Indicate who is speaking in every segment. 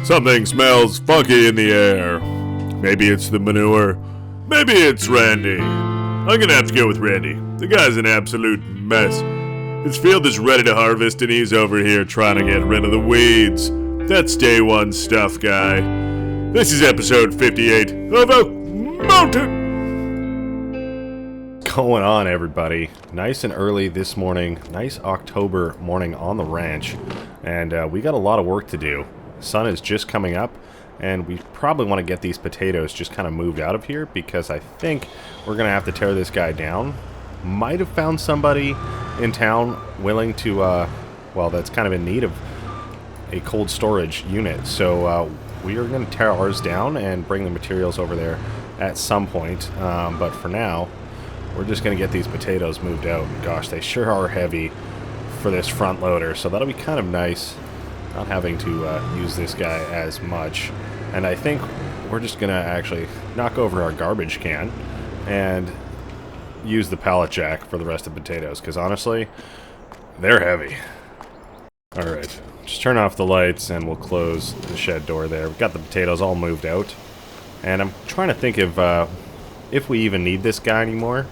Speaker 1: Something smells funky in the air. Maybe it's the manure. Maybe it's Randy. I'm gonna have to go with Randy. The guy's an absolute mess. His field is ready to harvest and he's over here trying to get rid of the weeds. That's day one stuff, guy. This is episode 58 of A Mountain.
Speaker 2: What's going on, everybody? Nice and early this morning. Nice October morning on the ranch. And we got a lot of work to do. Sun is just coming up, and we probably want to get these potatoes just kind of moved out of here because I think we're going to have to tear this guy down. Might have found somebody in town willing to, well, that's kind of in need of a cold storage unit. So we are going to tear ours down and bring the materials over there at some point. But for now, we're just going to get these potatoes moved out. Gosh, they sure are heavy for this front loader, so that'll be kind of nice. Not having to use this guy as much. And I think we're just going to actually knock over our garbage can and use the pallet jack for the rest of the potatoes, because honestly, they're heavy. Alright, just turn off the lights and we'll close the shed door there. We've got the potatoes all moved out. And I'm trying to think of if we even need this guy anymore.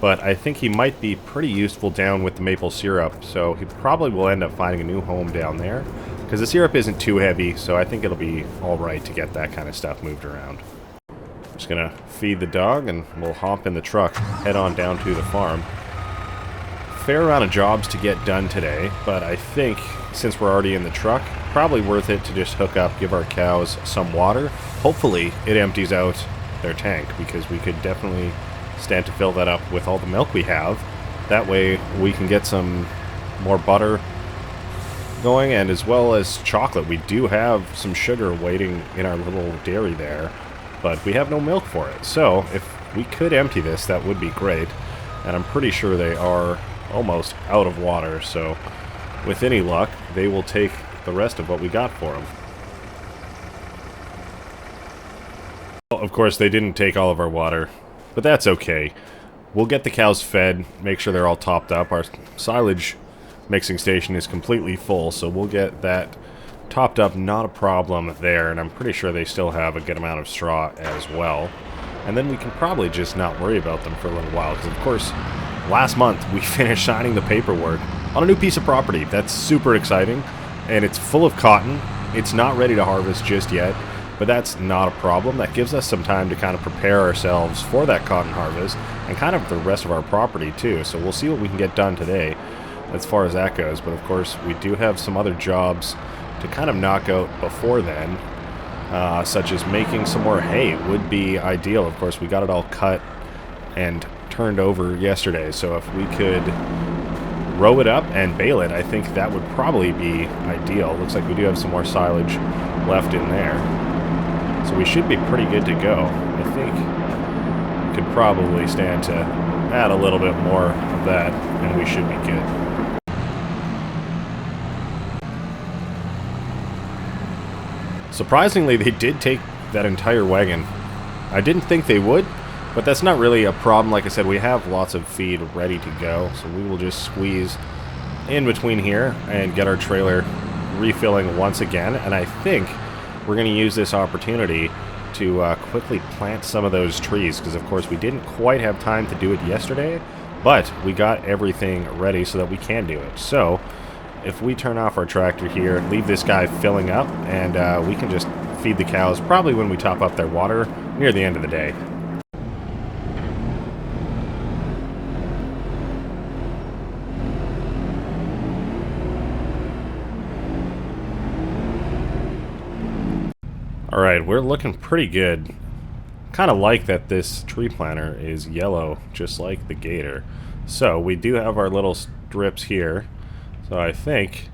Speaker 2: But I think he might be pretty useful down with the maple syrup, so he probably will end up finding a new home down there. Because the syrup isn't too heavy, so I think it'll be alright to get that kind of stuff moved around. Just gonna feed the dog and we'll hop in the truck, head on down to the farm. Fair amount of jobs to get done today, but I think since we're already in the truck, probably worth it to just hook up, give our cows some water. Hopefully it empties out their tank, because we could definitely stand to fill that up with all the milk we have. That way we can get some more butter going, and as well as chocolate. We do have some sugar waiting in our little dairy there, but we have no milk for it. So if we could empty this, that would be great. And I'm pretty sure they are almost out of water, so with any luck they will take the rest of what we got for them. Well, of course they didn't take all of our water, but that's okay. We'll get the cows fed, make sure they're all topped up. Our silage mixing station is completely full, so we'll get that topped up, not a problem there. And I'm pretty sure they still have a good amount of straw as well. And then we can probably just not worry about them for a little while, because of course last month we finished signing the paperwork on a new piece of property. That's super exciting, and it's full of cotton. It's not ready to harvest just yet, but that's not a problem. That gives us some time to kind of prepare ourselves for that cotton harvest and kind of the rest of our property too. So we'll see what we can get done today as far as that goes. But of course we do have some other jobs to kind of knock out before then, such as making some more hay would be ideal. Of course we got it all cut and turned over yesterday, so if we could row it up and bale it, I think that would probably be ideal. Looks like we do have some more silage left in there, so we should be pretty good to go. I think we could probably stand to add a little bit more of that and we should be good. Surprisingly, they did take that entire wagon. I didn't think they would, but that's not really a problem. Like I said, we have lots of feed ready to go, so we will just squeeze in between here and get our trailer refilling once again. And I think we're going to use this opportunity to quickly plant some of those trees, because of course we didn't quite have time to do it yesterday, but we got everything ready so that we can do it. So if we turn off our tractor here, leave this guy filling up, and we can just feed the cows probably when we top up their water near the end of the day. Alright, we're looking pretty good. Kind of like that this tree planter is yellow, just like the gator. So we do have our little strips here. So I think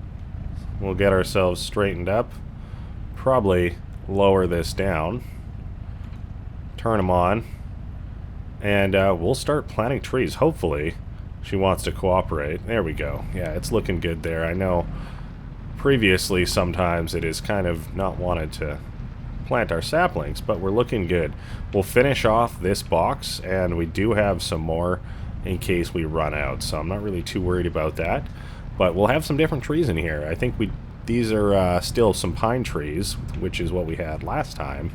Speaker 2: we'll get ourselves straightened up. Probably lower this down. Turn them on. And we'll start planting trees. Hopefully she wants to cooperate. There we go. Yeah, it's looking good there. I know previously sometimes it is kind of not wanted to plant our saplings, but we're looking good. We'll finish off this box, and we do have some more in case we run out, so I'm not really too worried about that. But we'll have some different trees in here. I think we these are still some pine trees, which is what we had last time.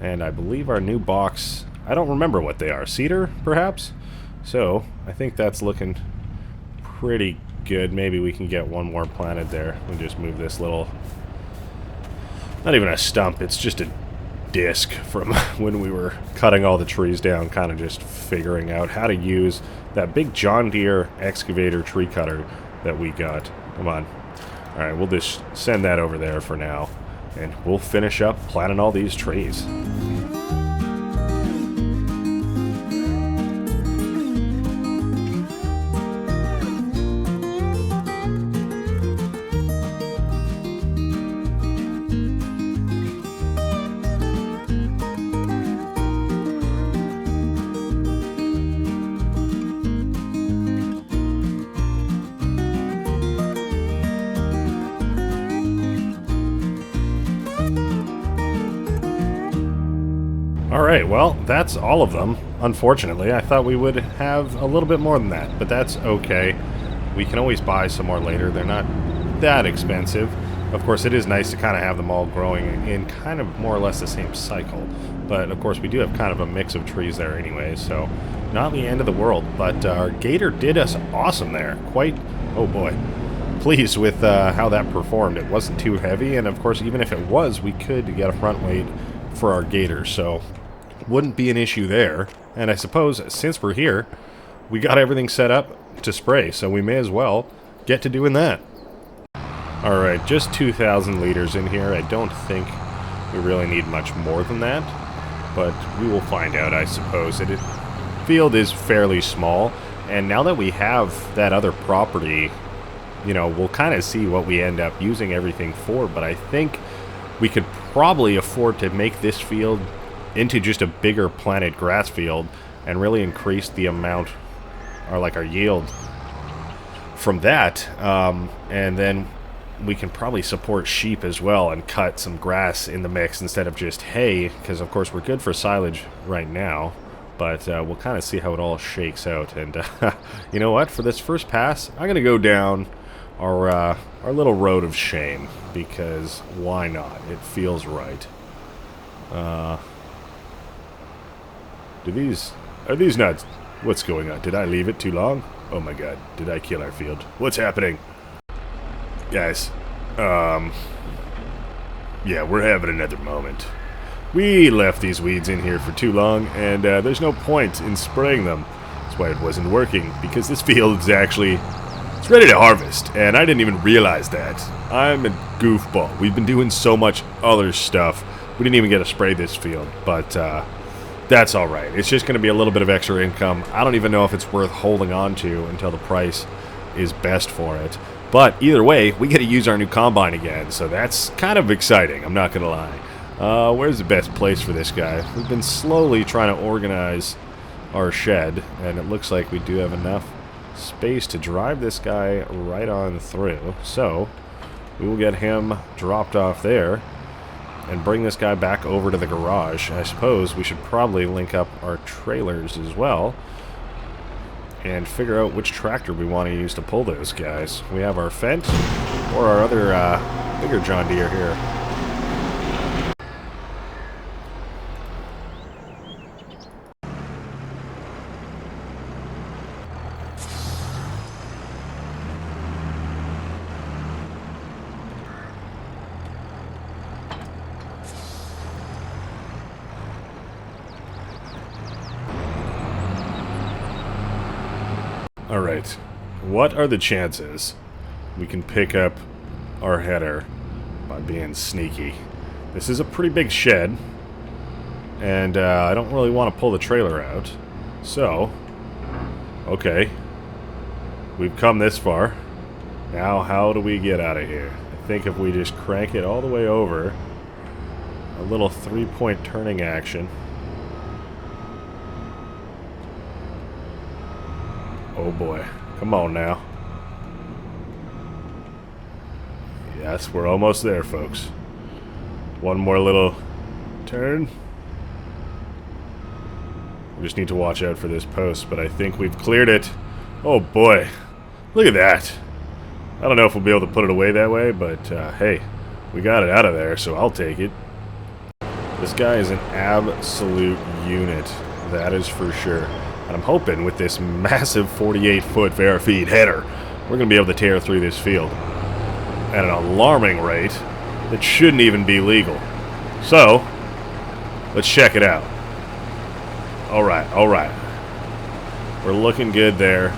Speaker 2: And I believe our new box, I don't remember what they are. Cedar, perhaps? So, I think that's looking pretty good. Maybe we can get one more planted there. We'll just move this little... Not even a stump, it's just a disc from when we were cutting all the trees down, kind of just figuring out how to use that big John Deere excavator tree cutter that we got. Come on. Alright, we'll just send that over there for now, and we'll finish up planting all these trees. Alright, well, that's all of them. Unfortunately, I thought we would have a little bit more than that, but that's okay. We can always buy some more later. They're not that expensive. Of course, it is nice to kind of have them all growing in kind of more or less the same cycle. But, of course, we do have kind of a mix of trees there anyway, so not the end of the world. But our gator did us awesome there. Quite, oh boy, pleased with how that performed. It wasn't too heavy, and of course, even if it was, we could get a front weight for our gator, so wouldn't be an issue there. And I suppose since we're here, we got everything set up to spray, so we may as well get to doing that. Alright, just 2,000 liters in here. I don't think we really need much more than that, but we will find out, I suppose. The field is fairly small, and now that we have that other property, you know, we'll kind of see what we end up using everything for, but I think we could probably afford to make this field into just a bigger planted grass field and really increase the amount, or like our yield from that, and then we can probably support sheep as well and cut some grass in the mix instead of just hay, because of course we're good for silage right now, but we'll kind of see how it all shakes out. And you know what, for this first pass I'm gonna go down our little road of shame, because why not? It feels right. Are these not... What's going on? Did I leave it too long? Oh my god, did I kill our field? What's happening? Guys, yeah, we're having another moment. We left these weeds in here for too long, and there's no point in spraying them. That's why it wasn't working, because this field is actually... It's ready to harvest, and I didn't even realize that. I'm a goofball. We've been doing so much other stuff. We didn't even get to spray this field, but that's alright. It's just going to be a little bit of extra income. I don't even know if it's worth holding on to until the price is best for it. But either way, we get to use our new combine again, so that's kind of exciting, I'm not going to lie. Where's the best place for this guy? We've been slowly trying to organize our shed, and it looks like we do have enough space to drive this guy right on through. So we will get him dropped off there and bring this guy back over to the garage. I suppose we should probably link up our trailers as well and figure out which tractor we want to use to pull those guys. We have our Fendt or our other bigger John Deere here. Alright, what are the chances we can pick up our header by being sneaky? This is a pretty big shed, and I don't really want to pull the trailer out. So, okay, we've come this far. Now how do we get out of here? I think if we just crank it all the way over, a little three-point turning action. Oh boy, come on now. Yes, we're almost there, folks. One more little turn. We just need to watch out for this post, but I think we've cleared it. Oh boy, look at that. I don't know if we'll be able to put it away that way, but hey, we got it out of there, so I'll take it. This guy is an absolute unit, that is for sure. And I'm hoping with this massive 48-foot Verifeed header, we're going to be able to tear through this field at an alarming rate that shouldn't even be legal. So, let's check it out. Alright, alright. We're looking good there.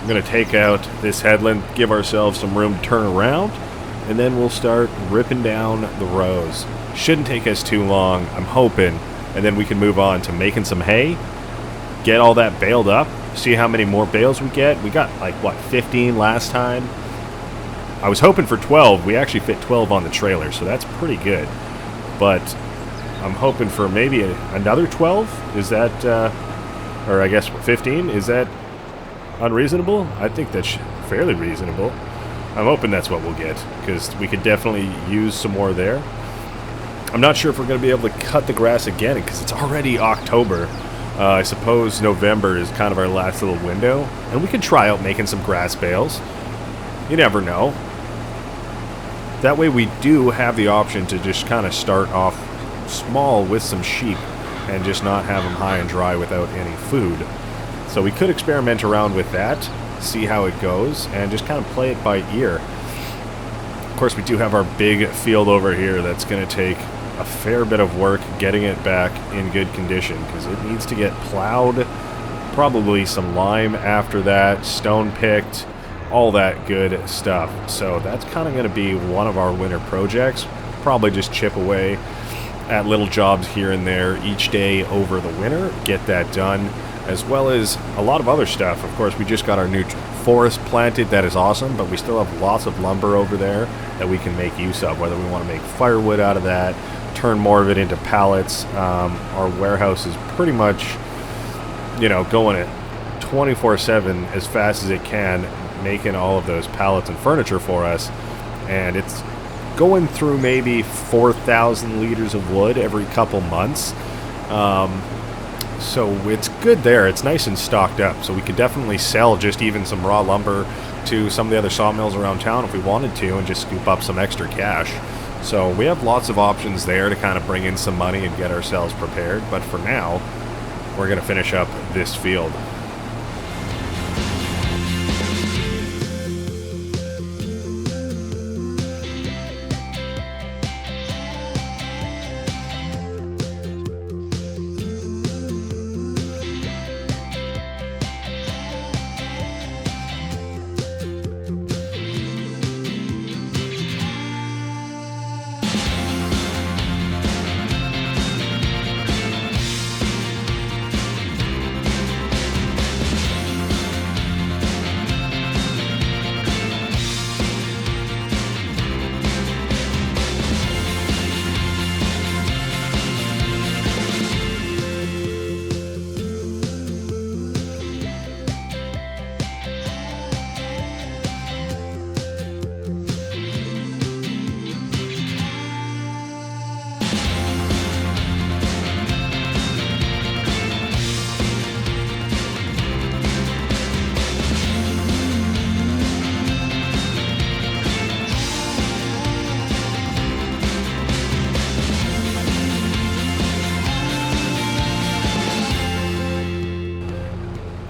Speaker 2: I'm going to take out this headland, give ourselves some room to turn around, and then we'll start ripping down the rows. Shouldn't take us too long, I'm hoping, and then we can move on to making some hay, get all that baled up, see how many more bales we get. We got, like, what, 15 last time? I was hoping for 12. We actually fit 12 on the trailer, so that's pretty good. But I'm hoping for maybe another 12? Is that, or I guess 15? Is that unreasonable? I think that's fairly reasonable. I'm hoping that's what we'll get, because we could definitely use some more there. I'm not sure if we're going to be able to cut the grass again, because it's already October. I suppose November is kind of our last little window, and we could try out making some grass bales. You never know. That way we do have the option to just kind of start off small with some sheep and just not have them high and dry without any food. So we could experiment around with that, see how it goes, and just kind of play it by ear. Of course, we do have our big field over here that's going to take a fair bit of work getting it back in good condition, because it needs to get plowed, probably some lime after that, stone picked, all that good stuff. So that's kind of going to be one of our winter projects. Probably just chip away at little jobs here and there each day over the winter, get that done, as well as a lot of other stuff. Of course, we just got our new forest planted. That is awesome, but we still have lots of lumber over there that we can make use of, whether we want to make firewood out of that, turn more of it into pallets. Our warehouse is pretty much, you know, going at 24/7 as fast as it can, making all of those pallets and furniture for us, and it's going through maybe 4,000 liters of wood every couple months. So it's good there. It's nice and stocked up, so we could definitely sell just even some raw lumber to some of the other sawmills around town if we wanted to, and just scoop up some extra cash. So we have lots of options there to kind of bring in some money and get ourselves prepared, but for now, we're going to finish up this field.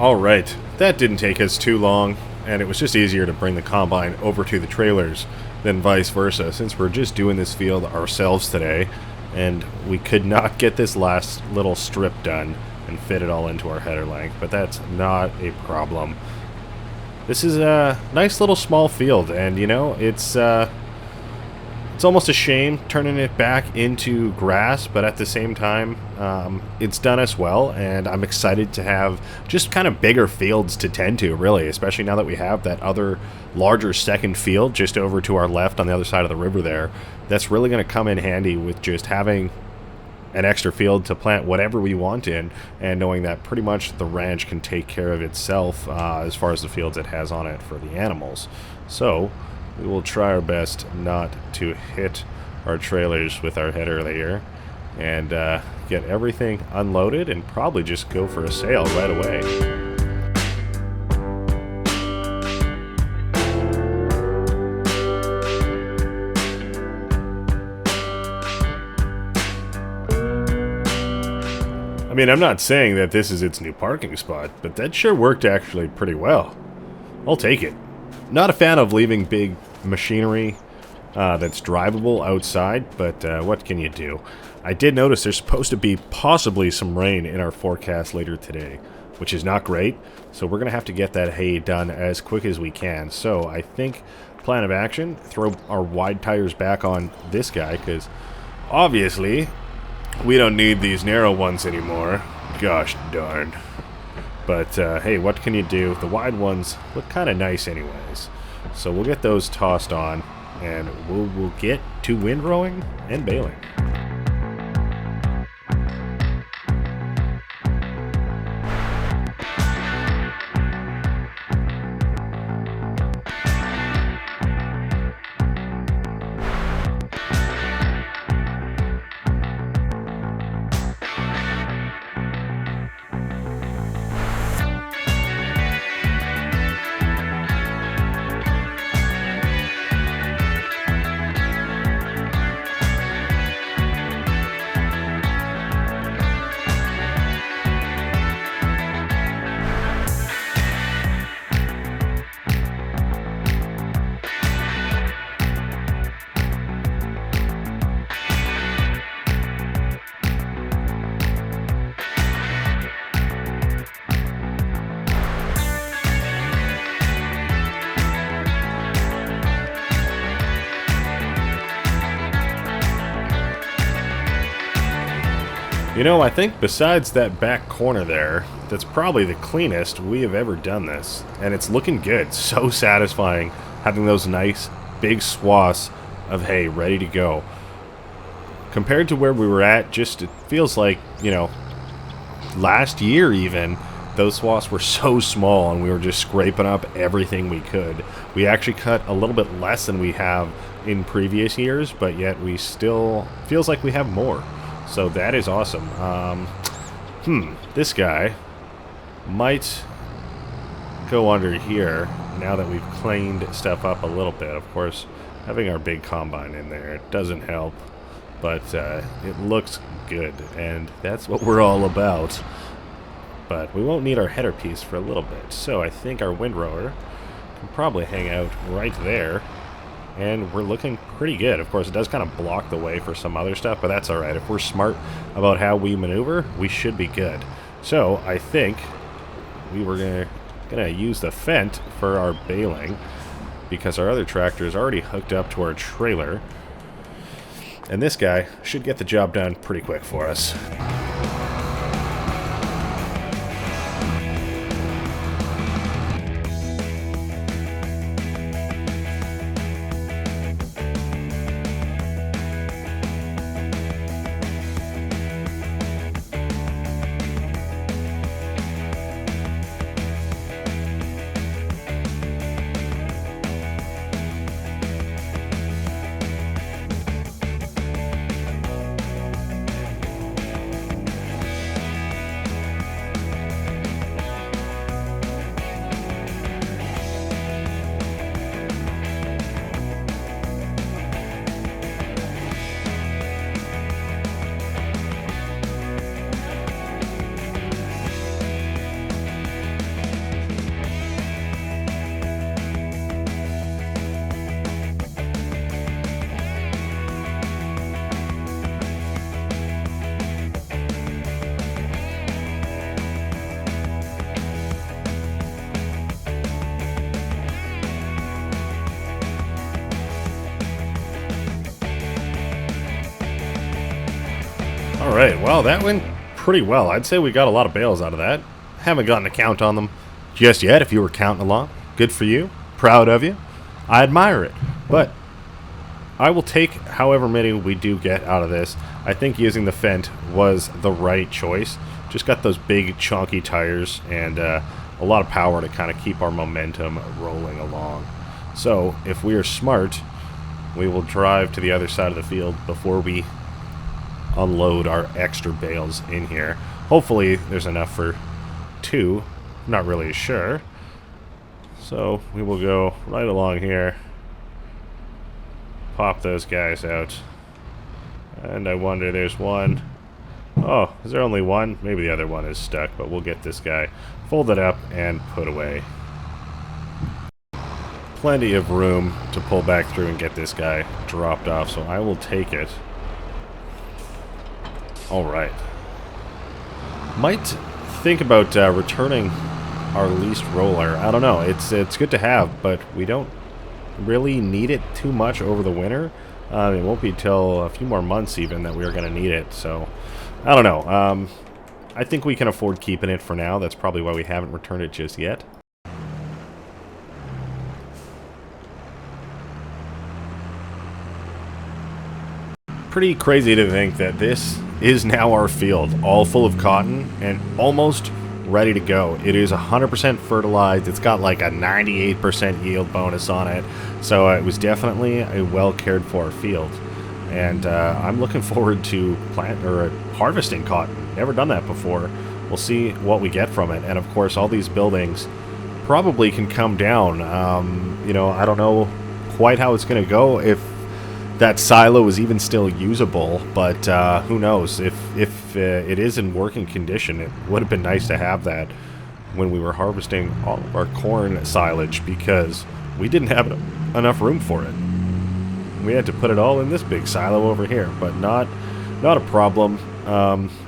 Speaker 2: Alright, that didn't take us too long, and it was just easier to bring the combine over to the trailers than vice versa, since we're just doing this field ourselves today, and we could not get this last little strip done and fit it all into our header length, but that's not a problem. This is a nice little small field, and you know, it's almost a shame turning it back into grass, but at the same time, it's done us well, and I'm excited to have just kind of bigger fields to tend to, really, especially now that we have that other larger second field just over to our left on the other side of the river there. That's really going to come in handy with just having an extra field to plant whatever we want in, and knowing that pretty much the ranch can take care of itself as far as the fields it has on it for the animals. So we will try our best not to hit our trailers with our header layer, and get everything unloaded and probably just go for a sail right away. mean, I'm not saying that this is its new parking spot, but that sure worked actually pretty well. I'll take it. Not a fan of leaving big machinery that's drivable outside, but what can you do? I did notice there's supposed to be possibly some rain in our forecast later today, which is not great, so we're going to have to get that hay done as quick as we can. So I think plan of action, throw our wide tires back on this guy, because obviously we don't need these narrow ones anymore. Gosh darn. But hey, what can you do? The wide ones look kind of nice anyways. So we'll get those tossed on, and we'll get to windrowing and baling. You know, I think besides that back corner there, that's probably the cleanest we have ever done this. And it's looking good. So satisfying having those nice big swaths of hay ready to go. Compared to where we were at, just it feels like, you know, last year even, those swaths were so small and we were just scraping up everything we could. We actually cut a little bit less than we have in previous years, but yet we still feels like we have more. So that is awesome. This guy might go under here now that we've cleaned stuff up a little bit. Of course, having our big combine in there, it doesn't help, but it looks good, and that's what we're all about. But we won't need our header piece for a little bit, so I think our windrower can probably hang out right there. And we're looking pretty good. Of course, it does kind of block the way for some other stuff, but that's alright. If we're smart about how we maneuver, we should be good. So, I think we were gonna use the Fendt for our baling, because our other tractor is already hooked up to our trailer. And this guy should get the job done pretty quick for us. Alright, well, that went pretty well. I'd say we got a lot of bales out of that. Haven't gotten a count on them just yet. If you were counting along, good for you. Proud of you. I admire it. But I will take however many we do get out of this. I think using the Fendt was the right choice. Just got those big, chunky tires and a lot of power to kind of keep our momentum rolling along. So, if we are smart, we will drive to the other side of the field before we unload our extra bales in here. Hopefully there's enough for two. Not really sure. So we will go right along here, pop those guys out, and I wonder, there's 1, Oh, is there only one? Maybe the other one is stuck, but we'll get this guy folded up and put away. Plenty of room to pull back through and get this guy dropped off, so I will take it. Alright. Might think about returning our leased roller. I don't know. It's good to have, but we don't really need it too much over the winter. It won't be till a few more months even that we're going to need it, so I don't know. I think we can afford keeping it for now. That's probably why we haven't returned it just yet. Pretty crazy to think that this is now our field, all full of cotton and almost ready to go. It is 100% fertilized. It's got like a 98% yield bonus on it, so it was definitely a well cared for field. And I'm looking forward to harvesting cotton. Never done that before. We'll see what we get from it. And of course, all these buildings probably can come down. You know, I don't know quite how it's going to go, if that silo is even still usable, but who knows? If it is in working condition, it would have been nice to have that when we were harvesting all of our corn silage, because we didn't have enough room for it. We had to put it all in this big silo over here, but not a problem.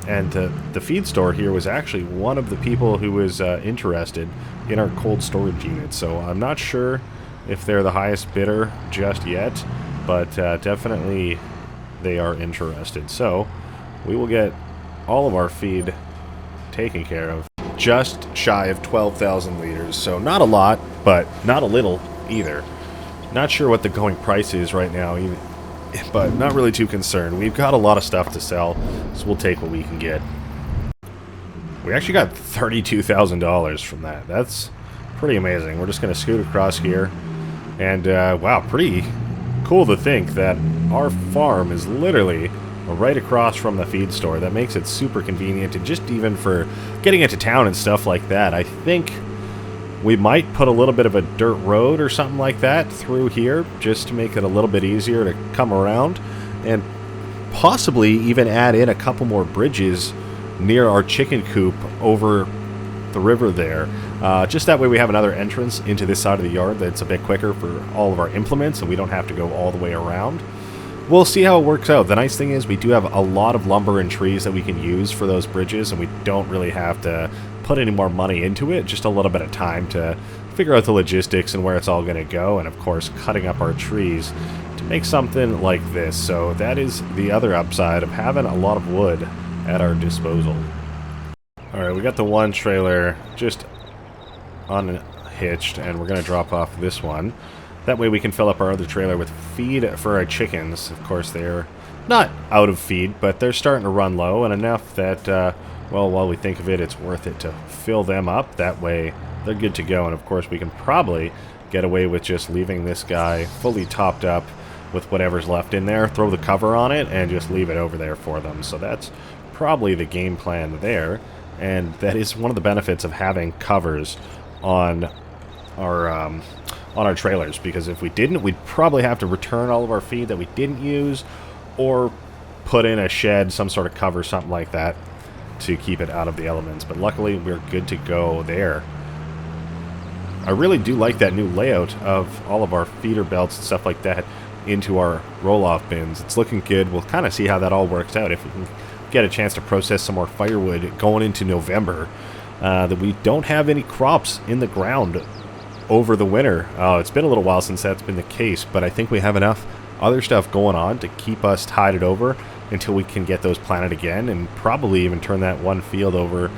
Speaker 2: And the feed store here was actually one of the people who was interested in our cold storage unit, so I'm not sure if they're the highest bidder just yet, but definitely they are interested. So we will get all of our feed taken care of. Just shy of 12,000 liters, so not a lot, but not a little either. Not sure what the going price is right now, even, but not really too concerned. We've got a lot of stuff to sell, so we'll take what we can get. We actually got $32,000 from that. That's pretty amazing. We're just going to scoot across here, and wow, pretty cool to think that our farm is literally right across from the feed store. That makes it super convenient, and just even for getting into town and stuff like that. I think we might put a little bit of a dirt road or something like that through here, just to make it a little bit easier to come around, and possibly even add in a couple more bridges near our chicken coop over the river there. Just that way we have another entrance into this side of the yard that's a bit quicker for all of our implements, and we don't have to go all the way around. We'll see how it works out. The nice thing is we do have a lot of lumber and trees that we can use for those bridges, and we don't really have to put any more money into it, just a little bit of time to figure out the logistics and where it's all going to go, and of course cutting up our trees to make something like this. So that is the other upside of having a lot of wood at our disposal. Alright, we got the one trailer just unhitched, and we're going to drop off this one. That way we can fill up our other trailer with feed for our chickens. Of course, they're not out of feed, but they're starting to run low, and enough that, well, while we think of it, it's worth it to fill them up. That way they're good to go, and of course we can probably get away with just leaving this guy fully topped up with whatever's left in there, throw the cover on it, and just leave it over there for them. So that's probably the game plan there, and that is one of the benefits of having covers on our trailers, because if we didn't, we'd probably have to return all of our feed that we didn't use, or put in a shed, some sort of cover, something like that, to keep it out of the elements. But luckily we're good to go there. I really do like that new layout of all of our feeder belts and stuff like that into our roll-off bins. It's looking good. We'll kind of see how that all works out if we can get a chance to process some more firewood going into November. That we don't have any crops in the ground over the winter. It's been a little while since that's been the case, but I think we have enough other stuff going on to keep us tided over until we can get those planted again, and probably even turn that one field over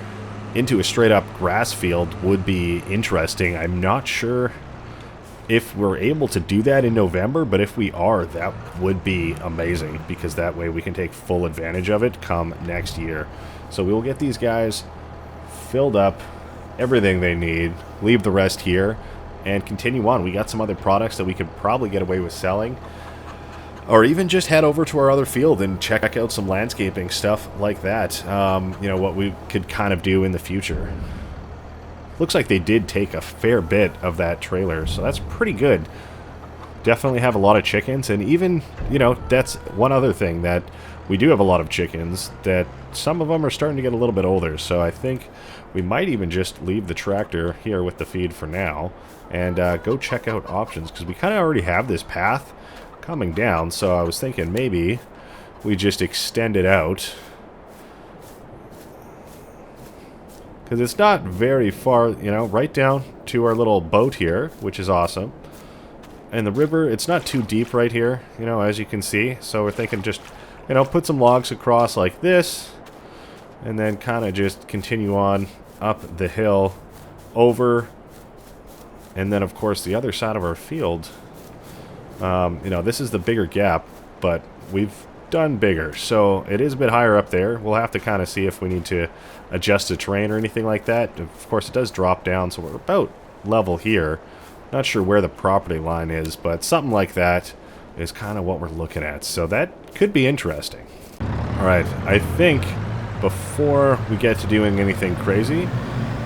Speaker 2: into a straight up grass field would be interesting. I'm not sure if we're able to do that in November, but if we are, that would be amazing, because that way we can take full advantage of it come next year. So we will get these guys filled up, everything they need, leave the rest here, and continue on. We got some other products that we could probably get away with selling, or even just head over to our other field and check out some landscaping stuff like that. You know, what we could kind of do in the future. Looks like they did take a fair bit of that trailer, so that's pretty good. definitely have a lot of chickens, and even, you know, that's one other thing, that we do have a lot of chickens, that some of them are starting to get a little bit older, so I think we might even just leave the tractor here with the feed for now, and go check out options, because we kind of already have this path coming down, so I was thinking maybe we just extend it out, because it's not very far, you know, right down to our little boat here, which is awesome. And the river, it's not too deep right here, you know, as you can see. So we're thinking just, you know, put some logs across like this, and then kind of just continue on up the hill over, and then of course the other side of our field. You know, this is the bigger gap, but we've done bigger, so it is a bit higher up there. We'll have to kind of see if we need to adjust the terrain or anything like that. Of course, it does drop down, so we're about level here. Not sure where the property line is, but something like that is kind of what we're looking at. So that could be interesting. Alright, I think before we get to doing anything crazy,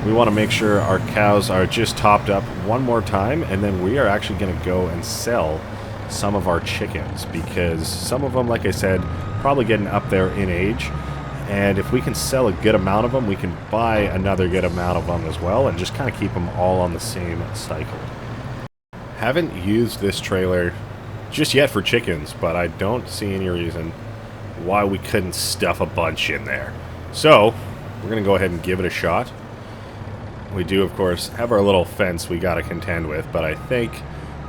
Speaker 2: we want to make sure our cows are just topped up one more time, and then we are actually going to go and sell some of our chickens, because some of them, like I said, probably getting up there in age, and if we can sell a good amount of them, we can buy another good amount of them as well, and just kind of keep them all on the same cycle. Haven't used this trailer just yet for chickens, but I don't see any reason why we couldn't stuff a bunch in there. So we're gonna go ahead and give it a shot. We do, of course, have our little fence we gotta contend with, but I think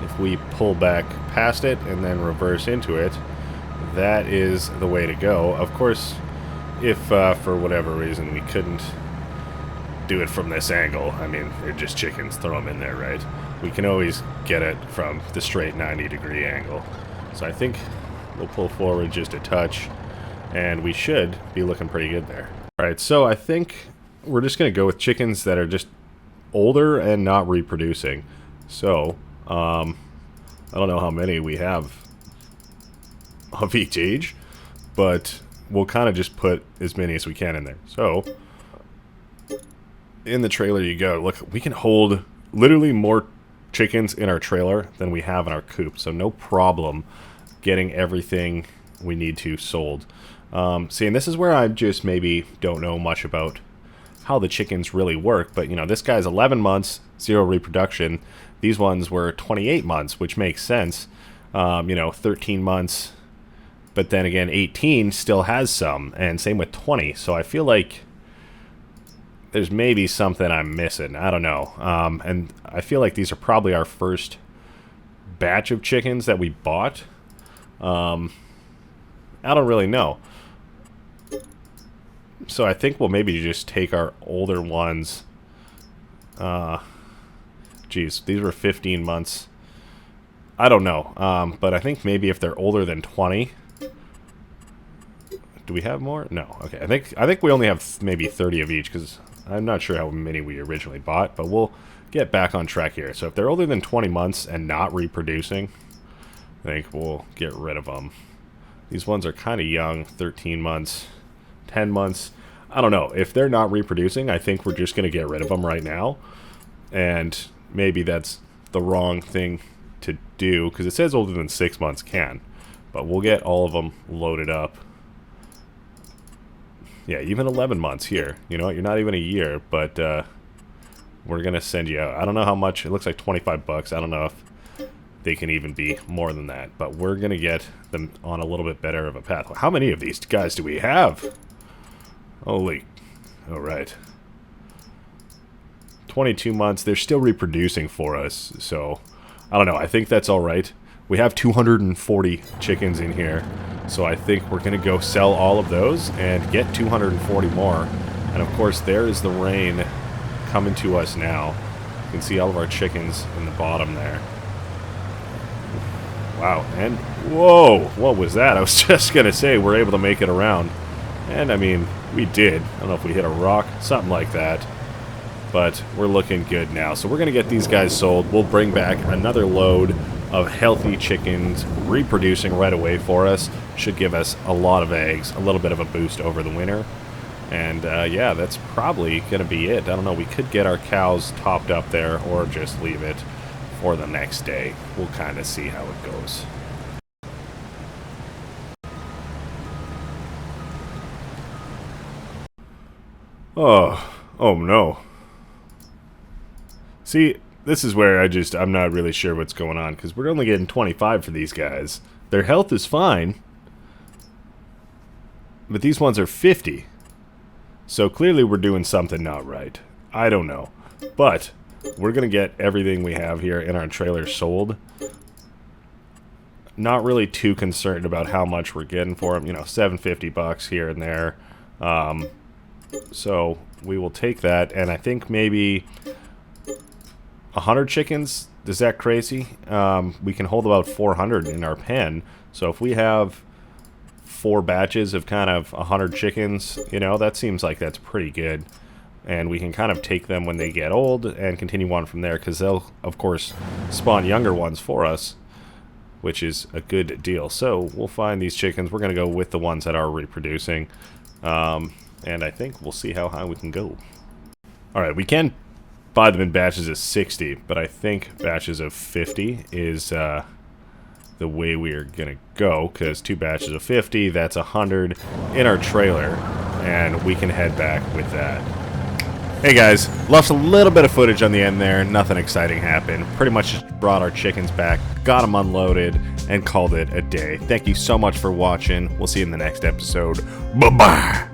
Speaker 2: if we pull back past it and then reverse into it, that is the way to go. Of course, if for whatever reason we couldn't do it from this angle, I mean, they're just chickens, throw them in there, right? We can always get it from the straight 90-degree angle. So I think we'll pull forward just a touch, and we should be looking pretty good there. Alright, so I think we're just going to go with chickens that are just older and not reproducing. So, I don't know how many we have of each age, but we'll kind of just put as many as we can in there. So, in the trailer you go. Look, we can hold literally more chickens in our trailer than we have in our coop, so no problem getting everything we need to sold. See, and this is where I just maybe don't know much about how the chickens really work, but you know, this guy's 11 months, 0 reproduction. These ones were 28 months, which makes sense. You know, 13 months, but then again 18 still has some, and same with 20. So I feel like there's maybe something I'm missing. I don't know. And I feel like these are probably our first batch of chickens that we bought. I don't really know. So I think we'll maybe just take our older ones. Geez, these were 15 months. I don't know. But I think maybe if they're older than 20. Do we have more? No. Okay. I think we only have maybe 30 of each, because I'm not sure how many we originally bought, but we'll get back on track here. So if they're older than 20 months and not reproducing, I think we'll get rid of them. These ones are kind of young, 13 months, 10 months. I don't know. If they're not reproducing, I think we're just going to get rid of them right now. And maybe that's the wrong thing to do, because it says older than 6 months can. But we'll get all of them loaded up. Yeah, even 11 months here. You know what? You're not even a year, but we're going to send you out. I don't know how much. It looks like 25 bucks. I don't know if they can even be more than that. But we're going to get them on a little bit better of a path. How many of these guys do we have? Holy. All right. 22 months. They're still reproducing for us. So, I don't know. I think that's all right. We have 240 chickens in here. So I think we're going to go sell all of those and get 240 more. And of course, there is the rain coming to us now. You can see all of our chickens in the bottom there. Wow. And whoa, what was that? I was just going to say we're able to make it around. And I mean, we did. I don't know if we hit a rock, something like that. But we're looking good now. So we're going to get these guys sold. We'll bring back another load of healthy chickens reproducing right away for us. Should give us a lot of eggs, a little bit of a boost over the winter. And yeah, that's probably going to be it. I don't know, we could get our cows topped up there or just leave it or the next day. We'll kind of see how it goes. Oh no. See, this is where I'm not really sure what's going on, because we're only getting 25 for these guys. Their health is fine, but these ones are 50. So clearly we're doing something not right. I don't know. But we're going to get everything we have here in our trailer sold. Not really too concerned about how much we're getting for them. You know, $750 here and there. So we will take that, and I think maybe 100 chickens. Is that crazy? We can hold about 400 in our pen. So if we have 4 batches of kind of 100 chickens, you know, that seems like that's pretty good. And we can kind of take them when they get old and continue on from there, because they'll, of course, spawn younger ones for us, which is a good deal. So we'll find these chickens. We're going to go with the ones that are reproducing. And I think we'll see how high we can go. Alright, we can buy them in batches of 60, but I think batches of 50 is the way we're going to go, because 2 batches of 50, that's 100 in our trailer, and we can head back with that. Hey guys, lost a little bit of footage on the end there. Nothing exciting happened. Pretty much just brought our chickens back, got them unloaded, and called it a day. Thank you so much for watching. We'll see you in the next episode. Bye-bye!